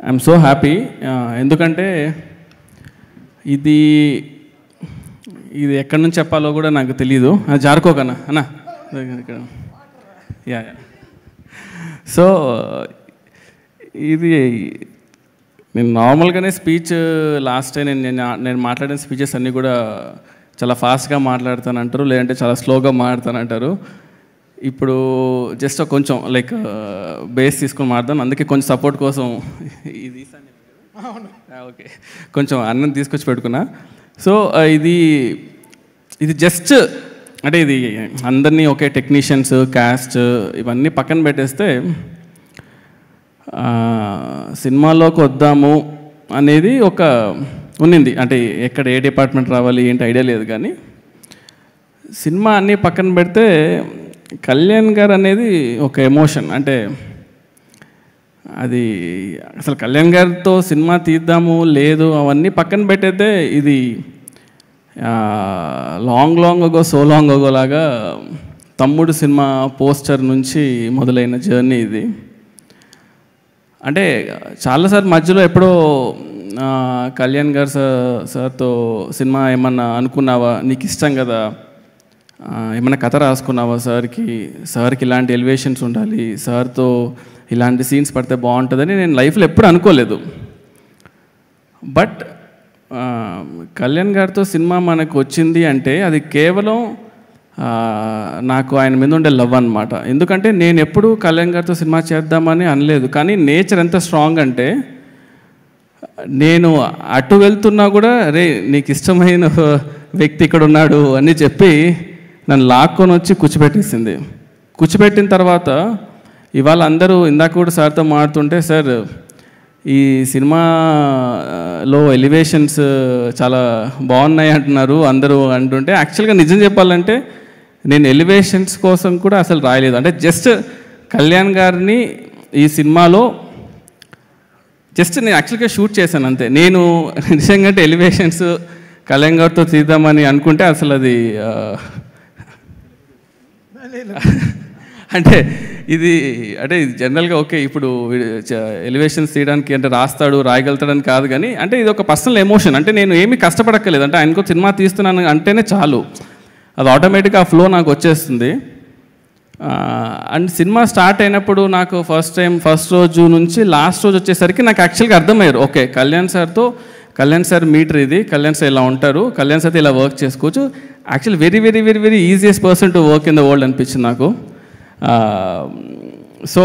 I'm so happy. ఎందుకంటే ఇది ఎక్కడి నుంచి చెప్పాలో కూడా నాకు తెలీదు. జారుకోకన్నా అన్నా ఇక్కడ. యా సో ఇది నేను నార్మల్గానే స్పీచ్ లాస్ట్ టైం నేను మాట్లాడిన స్పీచెస్ అన్నీ కూడా చాలా ఫాస్ట్గా మాట్లాడతానంటారు, లేదంటే చాలా స్లోగా మాట్లాడతానంటారు. ఇప్పుడు జస్ట్ కొంచెం లైక్ బేస్ తీసుకొని మాట్లాడతాను. అందుకే కొంచెం సపోర్ట్ కోసం ఇది ఓకే కొంచెం అన్నం తీసుకొచ్చి పెట్టుకున్నా. సో ఇది జస్ట్ అంటే ఇది అందరినీ ఒకే టెక్నీషియన్స్, క్యాస్ట్ ఇవన్నీ పక్కన పెట్టేస్తే సినిమాలోకి వద్దాము అనేది ఒక ఉన్నింది. అంటే ఎక్కడ ఏ డిపార్ట్మెంట్ రావాలి ఏంటి ఐడియా లేదు, కానీ సినిమా అన్నీ పక్కన పెడితే కళ్యాణ్ గారు అనేది ఒక ఎమోషన్. అంటే అది అసలు కళ్యాణ్ గారితో సినిమా తీద్దాము లేదు అవన్నీ పక్కన పెట్టయితే ఇది long ago so long ago లాగా తమ్ముడు సినిమా పోస్టర్ నుంచి మొదలైన జర్నీ ఇది. అంటే చాలాసార్లు మధ్యలో ఎప్పుడో కళ్యాణ్ గారు సార్తో సినిమా ఏమన్నా అనుకున్నావా, నీకు ఇష్టం కదా, ఏమన్నా కథ రాసుకున్నావా సార్కి ఇలాంటి ఎలివేషన్స్ ఉండాలి, సార్తో ఇలాంటి సీన్స్ పడితే బాగుంటుందని నేను లైఫ్లో ఎప్పుడు అనుకోలేదు. బట్ కళ్యాణ్ గారితో సినిమా మనకు వచ్చింది అంటే అది కేవలం నాకు ఆయన మీద ఉండే లవ్ అనమాట. ఎందుకంటే నేను ఎప్పుడు కళ్యాణ్ గారితో సినిమా చేద్దామని అనలేదు, కానీ నేచర్ ఎంత స్ట్రాంగ్ అంటే నేను అటు వెళ్తున్నా కూడా రే నీకు ఇష్టమైన వ్యక్తి ఇక్కడ ఉన్నాడు అని చెప్పి నన్ను లాక్కొని వచ్చి కూర్చోబెట్టేసింది. కూర్చోబెట్టిన తర్వాత ఇవాళ అందరూ ఇందాక కూడా సార్తో మాడుతుంటే, సార్ ఈ సినిమాలో ఎలివేషన్స్ చాలా బాగున్నాయి అంటున్నారు అందరూ అంటుంటే, యాక్చువల్గా నిజం చెప్పాలంటే నేను ఎలివేషన్స్ కోసం కూడా అసలు రాయలేదు. అంటే జస్ట్ కళ్యాణ్ గారిని ఈ సినిమాలో జస్ట్ నేను యాక్చువల్గా షూట్ చేశాను అంతే. నేను నిజంగా అంటే ఎలివేషన్స్ కళ్యాణ్ గారితో తీద్దామని అనుకుంటే అసలు అది అంటే ఇది జనరల్గా ఓకే ఇప్పుడు ఎలివేషన్స్ తీయడానికి అంటే రాయగలుగుతాడని కాదు, కానీ అంటే ఇది ఒక పర్సనల్ ఎమోషన్. అంటే నేను ఏమీ కష్టపడక్కర్లేదు, అంటే ఆయనకు సినిమా తీస్తున్నాను అంటేనే చాలు, అది ఆటోమేటిక్గా ఆ ఫ్లో నాకు వచ్చేస్తుంది. అండ్ సినిమా స్టార్ట్ అయినప్పుడు నాకు ఫస్ట్ రోజు నుంచి లాస్ట్ రోజు వచ్చేసరికి నాకు యాక్చువల్గా అర్థమయ్యారు, ఓకే కళ్యాణ్ సార్ మీటర్ ఇది, కళ్యాణ్ సార్ ఇలా ఉంటారు, కళ్యాణ్ సార్ ఇలా వర్క్ చేసుకోవచ్చు. Actually very very very very easiest person to work in the world అనిపించింది నాకు. సో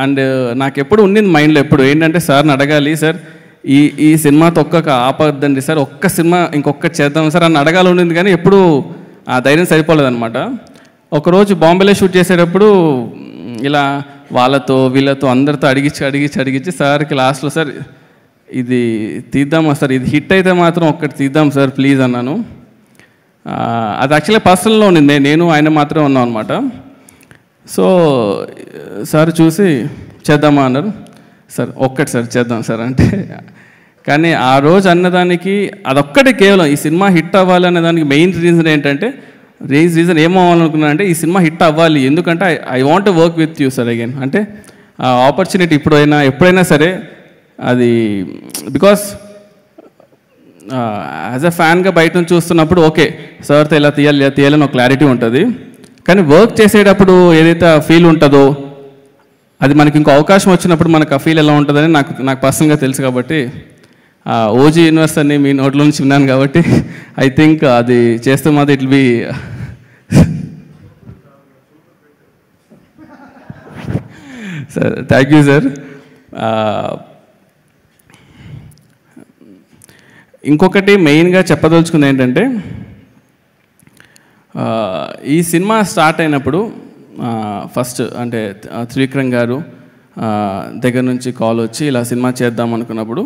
అండ్ నాకు ఎప్పుడు ఉండింది మైండ్లో ఎప్పుడు ఏంటంటే సార్ని అడగాలి, సార్ ఈ సినిమాతో ఆపద్దండి సార్, ఒక్క సినిమా ఇంకొక చేద్దాం సార్ అని అడగాలి ఉండింది, కానీ ఎప్పుడు ఆ ధైర్యం సరిపోలేదన్నమాట. ఒకరోజు బాంబేలో షూట్ చేసేటప్పుడు ఇలా వీళ్ళతో అందరితో అడిగించి సార్కి లాస్ట్లో సార్ ఇది తీద్దామా సార్, ఇది హిట్ అయితే మాత్రం ఒక్కటి తీద్దాం సార్ ప్లీజ్ అన్నాను. అది యాక్చువల్లీ పర్సనల్లో ఉండింది, నేను ఆయన మాత్రమే ఉన్నాం అనమాట. సో సార్ చూసి చేద్దామా అన్నారు. సార్ ఒక్కటి సార్ చేద్దాం సార్ అంటే, కానీ ఆ రోజు అన్నదానికి అదొక్కటి కేవలం ఈ సినిమా హిట్ అవ్వాలి అనే దానికి మెయిన్ రీజన్ ఏంటంటే రీజన్ ఏమవ్వాలనుకున్నా అంటే ఈ సినిమా హిట్ అవ్వాలి, ఎందుకంటే I want to work with you sir again. అంటే ఆ ఆపర్చునిటీ ఎప్పుడైనా సరే అది బికాస్ యాజ్ అ ఫ్యాన్గా బయట నుంచి చూస్తున్నప్పుడు ఓకే సార్తో ఇలా తీయాలని ఒక క్లారిటీ ఉంటుంది, కానీ వర్క్ చేసేటప్పుడు ఏదైతే ఫీల్ ఉంటుందో అది మనకి ఇంకో అవకాశం వచ్చినప్పుడు మనకు ఆ ఫీల్ ఎలా ఉంటుందని నాకు పర్సనల్గా తెలుసు. కాబట్టి ఓజీ యూనివర్స్ అని మీ నోట్లో నుంచి విన్నాను కాబట్టి ఐ థింక్ అది చేస్తే మాత్రం it will be sir. Thank you sir. ఇంకొకటి మెయిన్గా చెప్పదలుచుకుంది ఏంటంటే ఈ సినిమా స్టార్ట్ అయినప్పుడు ఫస్ట్ అంటే త్రివిక్రమ్ గారు దగ్గర నుంచి కాల్ వచ్చి ఇలా సినిమా చేద్దాం అనుకున్నప్పుడు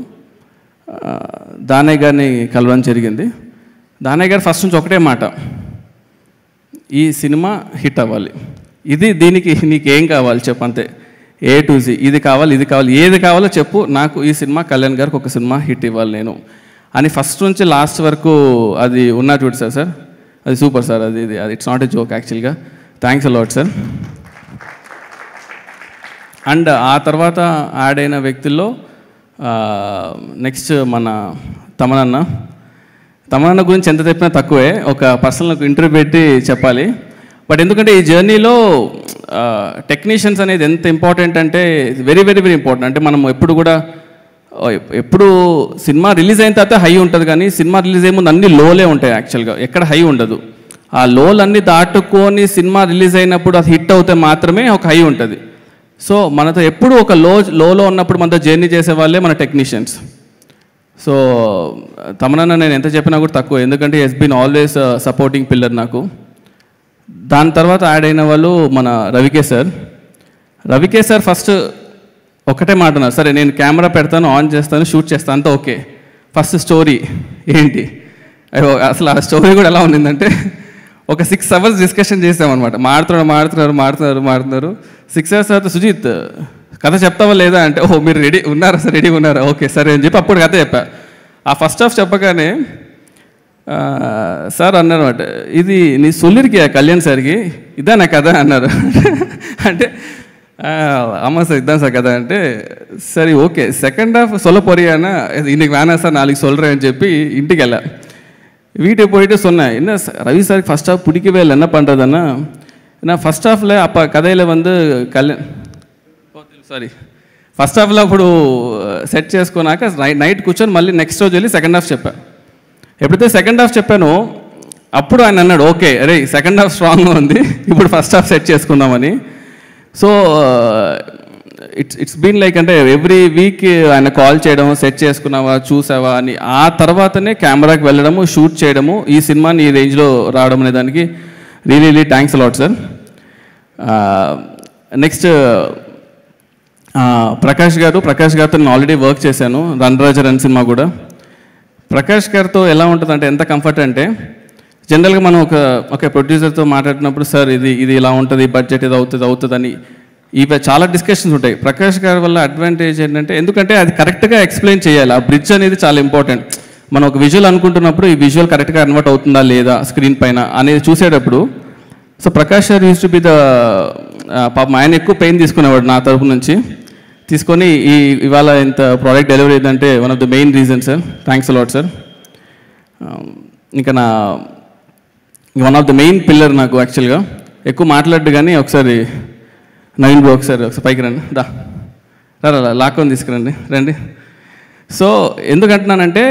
దానయ్య గారిని కలవడం జరిగింది. దానయ్య గారు ఫస్ట్ నుంచి ఒకటే మాట, ఈ సినిమా హిట్ అవ్వాలి, దీనికి నీకేం కావాలి చెప్పు అంతే, A to Z ఇది కావాలి ఏది కావాలో చెప్పు, నాకు ఈ సినిమా కళ్యాణ్ గారికి ఒక సినిమా హిట్ ఇవ్వాలి నేను అని ఫస్ట్ నుంచి లాస్ట్ వరకు అది ఉన్నా చూడు సార్ అది సూపర్ సార్. అది ఇట్స్ నాట్ ఎ జోక్ యాక్చువల్గా. Thanks a lot sir. And ఆ తర్వాత యాడ్ అయిన వ్యక్తుల్లో నెక్స్ట్ మన తమనన్న గురించి ఎంత చెప్పినా తక్కువే, ఒక పర్సనల్ ఇంటర్వ్యూ పెట్టి చెప్పాలి. బట్ ఎందుకంటే ఈ జర్నీలో టెక్నీషియన్స్ అనేది ఎంత ఇంపార్టెంట్ అంటే వెరీ వెరీ వెరీ ఇంపార్టెంట్. అంటే మనం ఎప్పుడు సినిమా రిలీజ్ అయిన తర్వాత హై ఉంటుంది, కానీ సినిమా రిలీజ్ అయ్యే ముందు అన్ని లోలే ఉంటాయి యాక్చువల్గా, ఎక్కడ హై ఉండదు. ఆ లోలన్నీ దాటుకొని సినిమా రిలీజ్ అయినప్పుడు అది హిట్ అవుతే మాత్రమే ఒక హై ఉంటుంది. సో మనతో ఎప్పుడు ఒక లోలో ఉన్నప్పుడు మనతో జర్నీ చేసే వాళ్ళే మన టెక్నీషియన్స్. సో తమనన్న నేను ఎంత చెప్పినా కూడా తక్కువ, ఎందుకంటే he's been always supporting pillar నాకు. దాని తర్వాత యాడ్ అయిన వాళ్ళు మన రవికే సార్ ఫస్ట్ ఒకటే మాట అన్నారు, సరే నేను కెమెరా పెడతాను, ఆన్ చేస్తాను, షూట్ చేస్తాను, అంతా ఓకే. ఫస్ట్ స్టోరీ ఏంటి, అసలు ఆ స్టోరీ కూడా ఎలా ఉండిందంటే ఒక 6 hours డిస్కషన్ చేసామన్నమాట. మాడుతున్నారు 6 hours తర్వాత సుజిత్ కథ చెప్తావా లేదా అంటే, ఓహో మీరు రెడీగా ఉన్నారా, ఓకే సరే అని చెప్పి అప్పుడు కథ చెప్పా. ఆ ఫస్ట్ హాఫ్ చెప్పగానే సార్ అన్నారు అనమాట, ఇది నీ సొల్లిరికియా కళ్యాణ్ సార్కి ఇదా నా కథ అన్నారు. అంటే ஆமாம் சார் இதுதான் சார் கதை అంటే சரி ஓகே செகண்ட் ஹாஃப் சொல்ல போறியானா இன்னைக்கு வேணாம் சார் நாளைக்கு சொல்கிறேன்னு చెప్పి ఇంటికి వెళ్ళా. வீட்டுக்கு போயிட்டு சொன்னேன், என்ன ரவி சாருக்கு ஃபஸ்ட் ஹாஃப் பிடிக்கவே இல்லை, என்ன பண்ணுறதுன்னா நான் ఫస్ట్ హాఫ్లో அப்போ కథలో ఫస్ట్ హాఫ్లో అప్పుడు సెట్ చేసుకున్నాక నైట్ కూర్చొని మళ్ళీ నెక్స్ట్ రోజు వెళ్ళి సెకండ్ హాఫ్ చెప్పా. ఎప్పుడైతే సెకండ్ హాఫ్ చెప్పానో అప్పుడు ఆయన అన్నాడు, ఓకే అరే సెకండ్ హాఫ్ స్ట్రాంగ్గా ఉంది, ఇప్పుడు ఫస్ట్ హాఫ్ సెట్ చేసుకుందామని. సో ఇట్స్ బీన్ లైక్ అంటే ఎవ్రీ వీక్ ఆయన కాల్ చేయడం, సెట్ చేసుకున్నావా చూసావా అని, ఆ తర్వాతనే కెమెరాకి వెళ్ళడము, షూట్ చేయడము, ఈ సినిమాని ఈ రేంజ్లో రావడం అనే దానికి really thanks a lot sir. Next Prakash గారితో నేను ఆల్రెడీ వర్క్ చేశాను, రన్ రన్ సినిమా కూడా. ప్రకాష్ గారితో ఎలా ఉంటుంది అంటే ఎంత కంఫర్ట్ అంటే, జనరల్గా మనం ఒక ప్రొడ్యూసర్తో మాట్లాడినప్పుడు సార్ ఇది ఇలా ఉంటుంది, బడ్జెట్ ఇది అవుతుంది అని ఇవి చాలా డిస్కషన్స్ ఉంటాయి. ప్రకాష్ గారి వల్ల అడ్వాంటేజ్ ఏంటంటే, ఎందుకంటే అది కరెక్ట్గా ఎక్స్ప్లెయిన్ చేయాలి, ఆ బ్రిడ్జ్ అనేది చాలా ఇంపార్టెంట్. మనం ఒక విజువల్ అనుకుంటున్నప్పుడు ఈ విజువల్ కరెక్ట్గా కన్వర్ట్ అవుతుందా లేదా స్క్రీన్ పైన అనేది చూసేటప్పుడు. సో ప్రకాష్ గారు యూస్ టు బి పాపం ఆయన ఎక్కువ పెయిన్ తీసుకునేవాడు నా తరపు నుంచి, తీసుకొని ఇవాళ ఇంత ప్రోడక్ట్ డెలివరీ అయిందంటే one of the main reason sir. Thanks a lot sir. ఇంకా one of the main pillar నాకు యాక్చువల్గా, ఎక్కువ మాట్లాడు కానీ ఒకసారి నవీన్ బ్రో ఒకసారి పైకి రండి, రా లాక్కొని రండి. సో ఎందుకంటున్నానంటే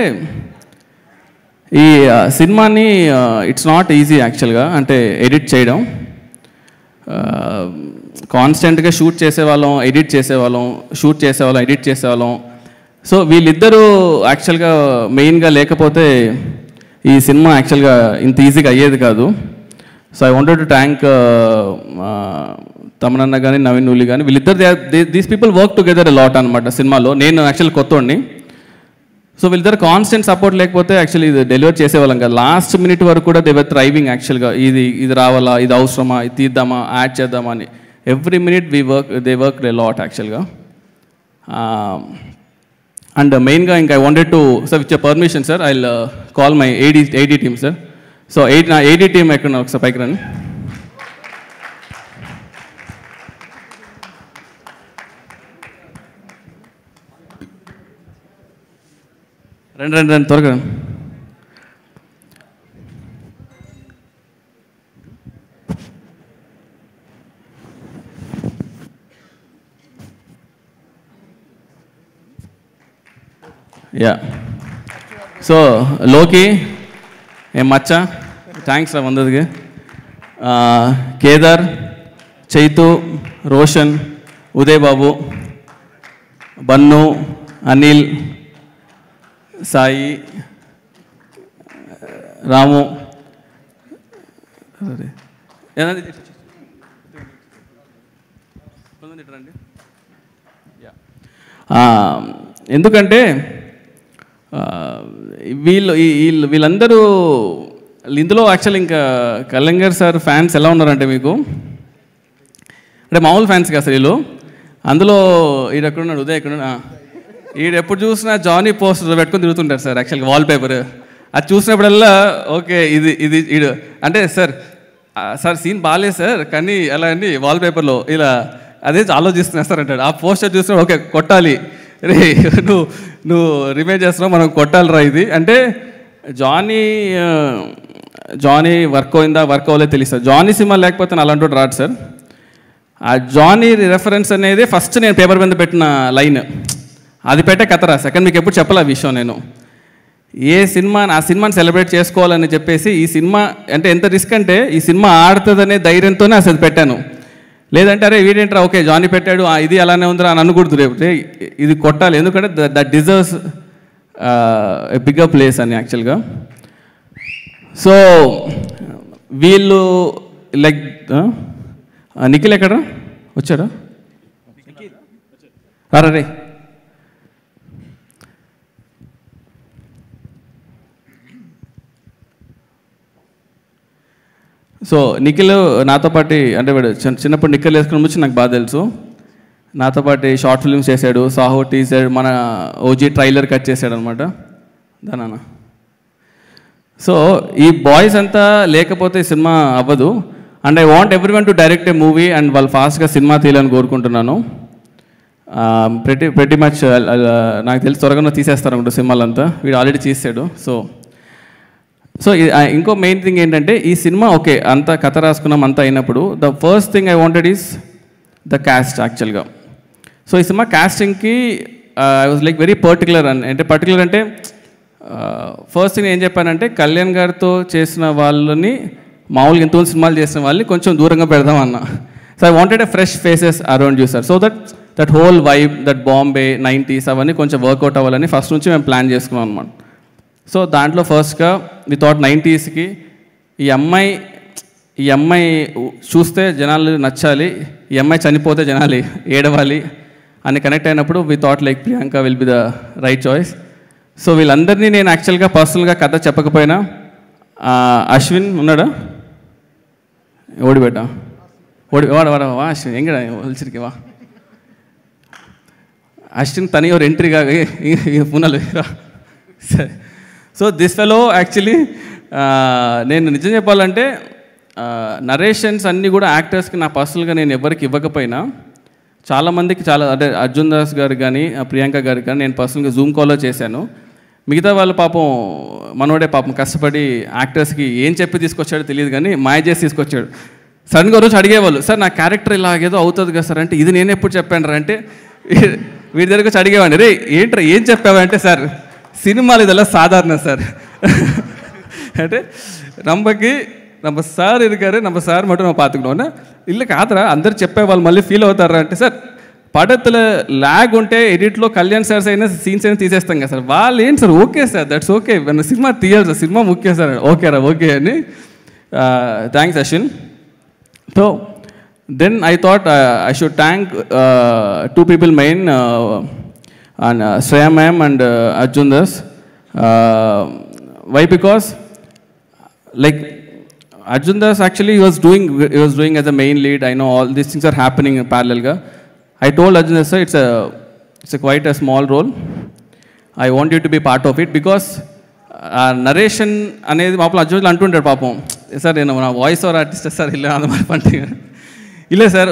ఈ సినిమాని ఇట్స్ నాట్ ఈజీ యాక్చువల్గా, అంటే ఎడిట్ చేయడం. కాన్స్టెంట్గా షూట్ చేసేవాళ్ళం, ఎడిట్ చేసేవాళ్ళం. సో వీళ్ళిద్దరూ యాక్చువల్గా మెయిన్గా లేకపోతే ఈ సినిమా యాక్చువల్గా ఇంత ఈజీగా అయ్యేది కాదు. So I wanted to thank తమనన్న కానీ నవీన్ నూలి కానీ, వీళ్ళిద్దరు these people work together a lot అనమాట సినిమాలో. నేను యాక్చువల్ కొత్తోడిని, సో వీళ్ళిద్దరు కాన్స్టెంట్ సపోర్ట్ లేకపోతే యాక్చువల్లీ ఇది డెలివర్ చేసేవాళ్ళం కదా. లాస్ట్ మినిట్ వరకు కూడా దే వర్ థ్రైవింగ్ యాక్చువల్గా, ఇది రావాలా, ఇది అవసరమా, ఇది తీద్దామా, యాడ్ చేద్దామా అని every minute they work a lot యాక్చువల్గా. అండ్ మెయిన్గా ఇంకా I wanted to sir with your permission sir I call my AD team sir. So నా ఏడీ టీమ్ ఎక్కడ ఒకసారి పైకి రండి. రండి త్వరగా. యా సో లోకి మచ్చ థ్యాంక్స్ రా వందదికి. కేదార్, చైతు, రోషన్, ఉదయ్ బాబు, బన్ను, అనిల్, సాయి, రాము, ఎందుకంటే వీళ్ళందరూ ఇందులో యాక్చువల్ ఇంకా కళ్యాణ్ గారు సార్ ఫ్యాన్స్ ఎలా ఉన్నారంటే మీకు, అంటే మామూలు ఫ్యాన్స్ కదా సార్ వీళ్ళు. అందులో ఈడెక్కడున్నాడు, ఉదయ్ ఎక్కడున్నాడు, ఎప్పుడు చూసినా జానీ పోస్టర్ పెట్టుకొని తిరుగుతుంటారు సార్ యాక్చువల్గా వాల్పేపర్. అది చూసినప్పుడల్లా ఓకే ఇది ఈడు అంటే సార్ సీన్ బాగాలేదు సార్ కానీ అలా అండి వాల్పేపర్లో ఇలా అదే ఆలోచిస్తున్నారు సార్ అంటాడు. ఆ పోస్టర్ చూసినప్పుడు ఓకే కొట్టాలి, రే నువ్వు రిమేక్ చేస్తున్నావు, మనం కొట్టాలిరా ఇది అంటే జానీ వర్క్ అయిందా వర్క్ అవ్వలేదు తెలుస్తుంది. జానీ సినిమా లేకపోతే నేను అలాంటి రాడు సార్. ఆ జానీ రెఫరెన్స్ అనేది ఫస్ట్ నేను పేపర్ మీద పెట్టిన లైన్, అది పెట్టే కథరా. సెకండ్ మీకు ఎప్పుడు చెప్పలే ఆ విషయం. నేను ఆ సినిమాని సెలబ్రేట్ చేసుకోవాలని చెప్పేసి ఈ సినిమా అంటే ఎంత రిస్క్ అంటే ఈ సినిమా ఆడుతుందనే ధైర్యంతోనే అసలు పెట్టాను. లేదంటే అరే వీడేంట్రా ఓకే జానీ పెట్టాడు ఇది అలానే ఉందిరా అని అనకూడదు, రేపు ఇది కొట్టాలి, ఎందుకంటే that deserves a bigger place అని యాక్చువల్గా. సో వీళ్ళు లైక్ నిఖిల్ ఎక్కడ వచ్చాడా రే. సో నిఖిల్ నాతో పాటు అంటే వాడు చిన్నప్పుడు నిఖిల్ వేసుకుని వచ్చి నాకు బాగా తెలుసు. నాతో పాటు షార్ట్ ఫిల్మ్స్ చేశాడు, సాహో టీజర్, మన ఓజీ ట్రైలర్ కట్ చేశాడు అనమాట దానా. సో ఈ బాయ్స్ అంతా లేకపోతే సినిమా అవ్వదు. And I want everyone to direct A movie and వాళ్ళు ఫాస్ట్గా సినిమా తీయాలని కోరుకుంటున్నాను. pretty మచ్ నాకు తెలిసి త్వరగా తీసేస్తారు అనుకుంటా సినిమాలంతా, వీడు ఆల్రెడీ చేసాడు. సో ఇంకో మెయిన్ థింగ్ ఏంటంటే ఈ సినిమా ఓకే అంత కథ రాసుకున్నాం అంతా అయినప్పుడు the first thing I wanted is the cast యాక్చువల్గా. సో ఈ సినిమా క్యాస్టింగ్కి I was like very particular అంటే ఫస్ట్ థింగ్ ఏం చెప్పానంటే కళ్యాణ్ గారితో చేసిన వాళ్ళని మామూలుగా ఎంతో సినిమాలు చేసిన వాళ్ళని కొంచెం దూరంగా పెడదాం అన్న. So I wanted a fresh faces around you sir, so that whole vibe that Bombay 90s అవన్నీ కొంచెం వర్కౌట్ అవ్వాలని ఫస్ట్ నుంచి మేము ప్లాన్ చేసుకున్నాం అనమాట. సో దాంట్లో ఫస్ట్గా వి థాట్ 90sకి ఈ అమ్మాయి చూస్తే జనాలు నచ్చాలి, ఈ అమ్మాయి చనిపోతే జనాలు ఏడవాలి అని కనెక్ట్ అయినప్పుడు we thought like Priyanka will be the right choice. So వీళ్ళందరినీ నేను యాక్చువల్గా పర్సనల్గా కథ చెప్పకపోయినా అశ్విన్ ఉన్నాడా ఓడిబెట్టా వాడవా అశ్విన్ ఎంగడా వలిసిరికి వా అశ్విన్ తని ఒక ఎంట్రీగా పునలు సరే. సో దిస్ ఫెలో యాక్చువల్లీ నేను నిజం చెప్పాలంటే నరేషన్స్ అన్నీ కూడా యాక్టర్స్కి నా పర్సనల్గా నేను ఎవరికి ఇవ్వకపోయినా చాలామందికి అంటే అర్జున్ దాస్ గారు కానీ ప్రియాంక గారికి కానీ నేను పర్సనల్గా జూమ్ కాల్లో చేశాను. మిగతా వాళ్ళు పాపం మనోడే పాపం కష్టపడి యాక్టర్స్కి ఏం చెప్పి తీసుకొచ్చాడో తెలియదు కానీ మాయ చేసి తీసుకొచ్చాడు. సడన్గా రోజు అడిగేవాళ్ళు సార్ నా క్యారెక్టర్ ఇలాగేదో అవుతుంది కదా సార్ అంటే ఇది నేను ఎప్పుడు చెప్పాను రా అంటే వీడి దగ్గరకు వచ్చి అడిగేవాడిని రే ఏంట్రా ఏం చెప్పావంటే సార్ సినిమాలు ఇదెல்லாம் సాధారణ సార్ అంటే நம்ம சார் இருக்காரு நம்ம சார் மட்டும் நம்ம பார்த்துக்கணும்னா இல்லை కాదురా అందరు చెప్పేవాళ్ళు మళ్ళీ ఫీల్ అవుతారా అంటే సార్ పడతల ల్యాగ్ ఉంటే ఎడిట్లో కళ్యాణ్ సార్స్ అయినా సీన్స్ అయినా తీసేస్తాం కదా సార్, వాళ్ళు ఏంటి sir okay sir that's okay cinema తీయాలి సార్ సినిమా ముఖ్యం సార్ ఓకేరా ఓకే అని. Thanks Ashwin. So then I thought I should thank two people మెయిన్ and Shreya ma'am and Arjun Das. Why? Because like Arjun Das actually he was doing as a main lead. I know all these things are happening in parallel ga. I told Arjun Das sir it's a quite a small role. I want you to be part of it because narration అనేది పాపం అర్జున్ అంటుంటాడు పాపం sir నేను నా voice over artist sir ఇలా அந்த மாதிரி பண்ணிட்டீங்க இல்லை sir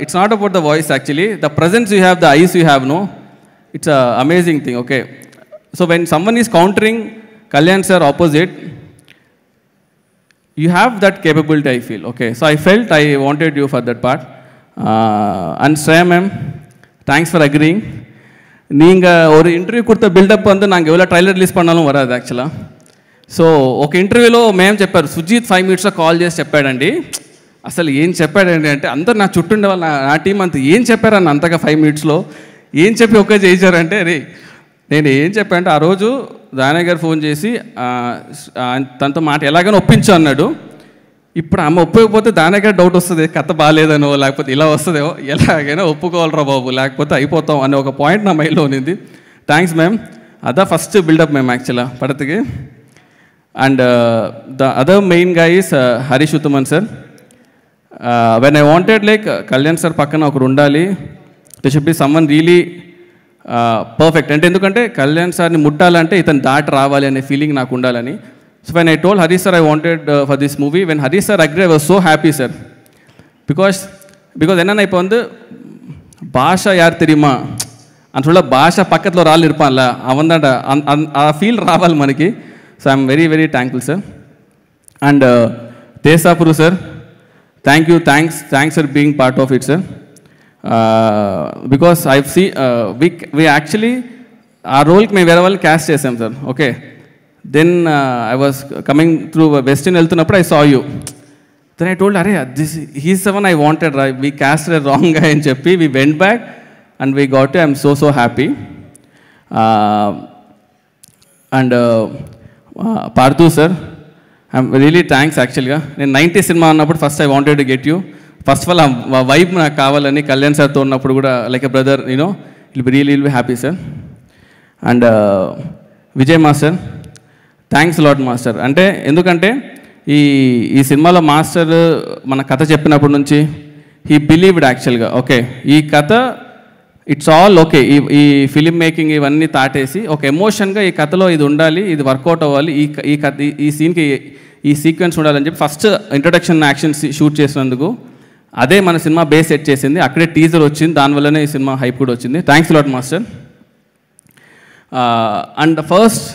it's not about the voice actually, the presence you have, the eyes you have, no, it's a amazing thing. Okay, so when someone is countering Kalyan sir opposite, you have that capability I feel. Okay, so I felt I wanted you for that part. And Shreya ma'am, thanks for agreeing. நீங்கள் ஒரு interview கொடுத்த build up வந்து நாங்கள் எவ்வளோ trailer ரிలీజ్ பண்ணாலும் వరాదు యాక్చువల్గా. So ఒక ఇంటర్వ్యూలో మేము చెప్పారు సుజీత్ 5 minutesలో కాల్ చేసి చెప్పాడండి, అసలు ఏం చెప్పాడండి అంటే అందరు నా చుట్టూ ఉండే వాళ్ళు నా టీం అంతా ఏం చెప్పారన్న అంతగా 5 minutesలో ఏం చెప్పి ఒకే చేయించారంటే రే నేను ఏం చెప్పానంటే ఆ రోజు దానయ్య గారు ఫోన్ చేసి తనతో మాట ఎలాగైనా ఒప్పించు అన్నాడు. ఇప్పుడు ఆమె ఒప్పుకోకపోతే దానయ్య గారు డౌట్ వస్తుంది కథ బాగాలేదనో లేకపోతే ఇలా వస్తుందో ఎలాగైనా ఒప్పుకోవాలరా బాబు లేకపోతే అయిపోతాం అనే ఒక పాయింట్ నా మైండ్లో ఉన్నింది. థ్యాంక్స్ మ్యామ్, అదా ఫస్ట్ బిల్డప్ మ్యామ్ యాక్చువల్గా పడతకి. అండ్ ద అదర్ మెయిన్ గా is Harish Uthaman sir. When I wanted like Kalyan sir పక్కన ఒకరు ఉండాలి, they should be someone really perfect. అంటే ఎందుకంటే కళ్యాణ్ సార్ని ముట్టాలంటే ఇతను దాటి రావాలి అనే ఫీలింగ్ నాకు ఉండాలని. So when I told Harish sir I wanted for this movie, when Harish sir agree I was so happy sir. Because என்னென்னா இப்போ வந்து பாஷா யார் தெரியுமா అంత భాష పక్కలో రాళ్ళు ఇరుపాలా అవందట ఆ ఫీల్ రావాలి మనకి. So I'm very very thankful sir. And తేసాపురు sir, thanks for being part of it sir. Because I see we actually ఆ రోల్కి మేము వేరే వాళ్ళని క్యాస్ట్ చేసాం sir. Okay, then I was coming through western వెళ్తున్నప్పుడు I saw you. Then I told అరే he's the one I wanted రా, we cast wrong గా అని చెప్పి we went back and we got I'm so happy. And Partha sir, I'm really thanks. యాక్చువల్గా నేను 90 cinema అన్నప్పుడు first I wanted to get you. First of all ఆ vibe నాకు కావాలని కళ్యాణ్ సార్తో ఉన్నప్పుడు కూడా like a brother you know will be really happy sir. And Vijay master, thanks lot master. అంటే ఎందుకంటే ఈ సినిమాలో మాస్టర్ మన కథ చెప్పినప్పటి నుంచి హీ బిలీవ్డ్ యాక్చువల్గా. ఓకే, ఈ కథ ఇట్స్ ఆల్ ఓకే, ఈ ఫిలిం మేకింగ్ ఇవన్నీ తాటేసి ఒక ఎమోషన్గా ఈ కథలో ఇది ఉండాలి, ఇది వర్కౌట్ అవ్వాలి, ఈ కథ ఈ సీన్కి ఈ సీక్వెన్స్ ఉండాలని చెప్పి ఫస్ట్ ఇంట్రడక్షన్ యాక్షన్ షూట్ చేసినందుకు అదే మన సినిమా బేస్ సెట్ చేసింది. అక్కడే టీజర్ వచ్చింది, దానివల్లనే ఈ సినిమా హైప్ కూడా వచ్చింది. Thanks lot master. And first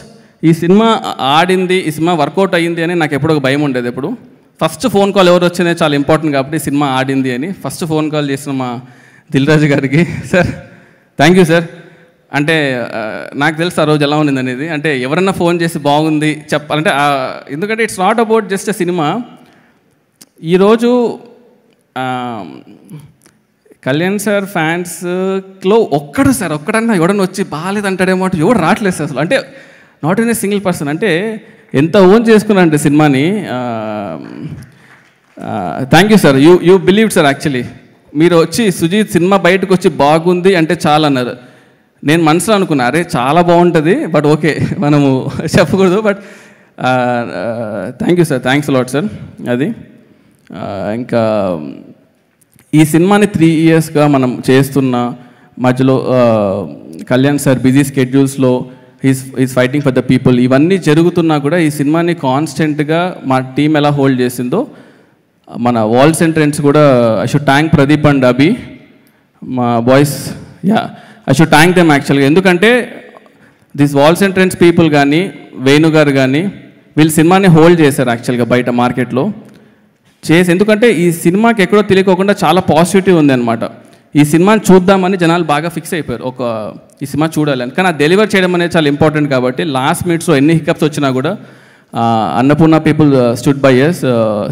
ఈ సినిమా ఆడింది, ఈ సినిమా వర్కౌట్ అయ్యింది అని నాకు ఎప్పుడో ఒక భయం ఉండేది. ఎప్పుడు ఫస్ట్ ఫోన్ కాల్ ఎవరు వచ్చిందే చాలా ఇంపార్టెంట్ కాబట్టి సినిమా ఆడింది అని ఫస్ట్ ఫోన్ కాల్ చేసిన మా దిల్ రాజు గారికి, సార్ థ్యాంక్ యూ సార్. అంటే నాకు తెలుసు ఆ రోజు ఎలా ఉంది అనేది. అంటే ఎవరన్నా ఫోన్ చేసి బాగుంది చెప్పాలంటే, ఎందుకంటే it's not about just a cinema. ఈరోజు కళ్యాణ్ సార్ ఫ్యాన్స్లో ఒక్కడన్నా ఎవడన్నా వచ్చి బాగాలేదంటాడేమో అంటే ఎవడు రావట్లేదు సార్ అసలు. అంటే not in a single person. అంటే ఎంత ఓన్ చేసుకున్నారంటే సినిమాని. Thank you sir, you believe sir. Actually మీరు వచ్చి సుజీత్ సినిమా బయటకు వచ్చి బాగుంది అంటే చాలా అన్నారు. నేను మనసులో అనుకున్నా అరే చాలా బాగుంటుంది, బట్ ఓకే మనము చెప్పకూడదు. But thank you sir, thanks lot sir. అది ఇంకా ఈ సినిమాని 3 yearsగా మనం చేస్తున్న మధ్యలో కళ్యాణ్ సార్ బిజీ స్కెడ్యూల్స్లో is fighting for the people. ఇవన్నీ జరుగుతున్నా కూడా ఈ సినిమాని కాన్స్టెంట్గా మా టీం ఎలా హోల్డ్ చేసిందో, మన వాల్స్ ఎంట్రెన్స్ కూడా I should thank Pradeep and Abhi, మా boys. I should thank them యాక్చువల్గా. ఎందుకంటే దిస్ వాల్స్ ఎంట్రెన్స్ పీపుల్ కానీ వేణు గారు కానీ వీళ్ళు సినిమాని హోల్డ్ చేశారు యాక్చువల్గా బయట మార్కెట్లో చేసి. ఎందుకంటే ఈ సినిమాకి ఎక్కడో తెలియకోకుండా చాలా పాజిటివిటీ ఉంది అనమాట. ఈ సినిమాని చూద్దామని జనాలు బాగా ఫిక్స్ అయిపోయారు, ఈ సినిమా చూడాలని. కానీ అది డెలివర్ చేయడం అనేది చాలా ఇంపార్టెంట్ కాబట్టి లాస్ట్ మినిట్స్లో ఎన్ని హికప్స్ వచ్చినా కూడా Annapurna people stood by us,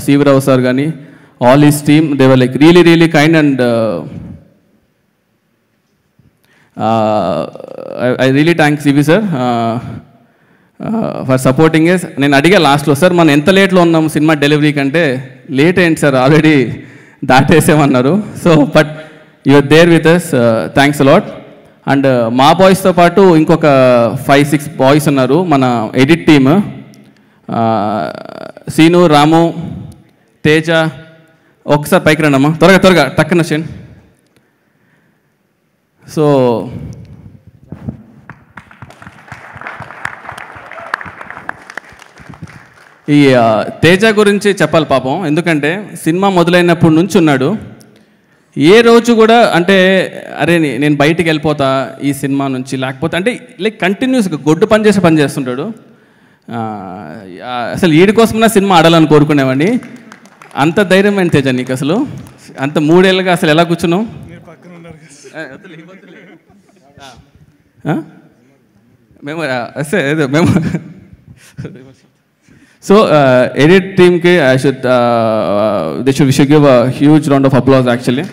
Shivarao sir కానీ all his team, they were like really really kind. And I really thanks CV sir for supporting us. నేను అడిగా లాస్ట్లో, సార్ మనం ఎంత లేట్లో ఉన్నాం సినిమా డెలివరీ కంటే, లేట్ ఏంటి సార్ ఆల్రెడీ దాటేసామన్నారు. So but you're there with us, thanks a lot. And మా బాయ్స్తో పాటు ఇంకొక 5-6 బాయ్స్ ఉన్నారు మన ఎడిట్ టీమ్. సీను, రాము, తేజ, ఒకసారి పైకి రండమ్మా త్వరగా టక్కన వచ్చేయండి. సో ఈ తేజ గురించి చెప్పాలి పాపం. ఎందుకంటే సినిమా మొదలైనప్పటి నుంచి ఉన్నాడు. ఏ రోజు కూడా అంటే అరే నేను బయటికి వెళ్ళిపోతా ఈ సినిమా నుంచి, లేకపోతే అంటే లైక్ కంటిన్యూస్గా గొడ్డు పని చేస్తుంటాడు. అసలు వీడి కోసమైనా సినిమా ఆడాలని కోరుకునేవాడిని. అంత ధైర్యం ఏంటి తేజ నీకు అసలు? అంత 3 ఏళ్ళుగా అసలు ఎలా కూర్చున్నావు? మేము సో ఎడిట్ టీమ్కి they should give a huge round of applause actually.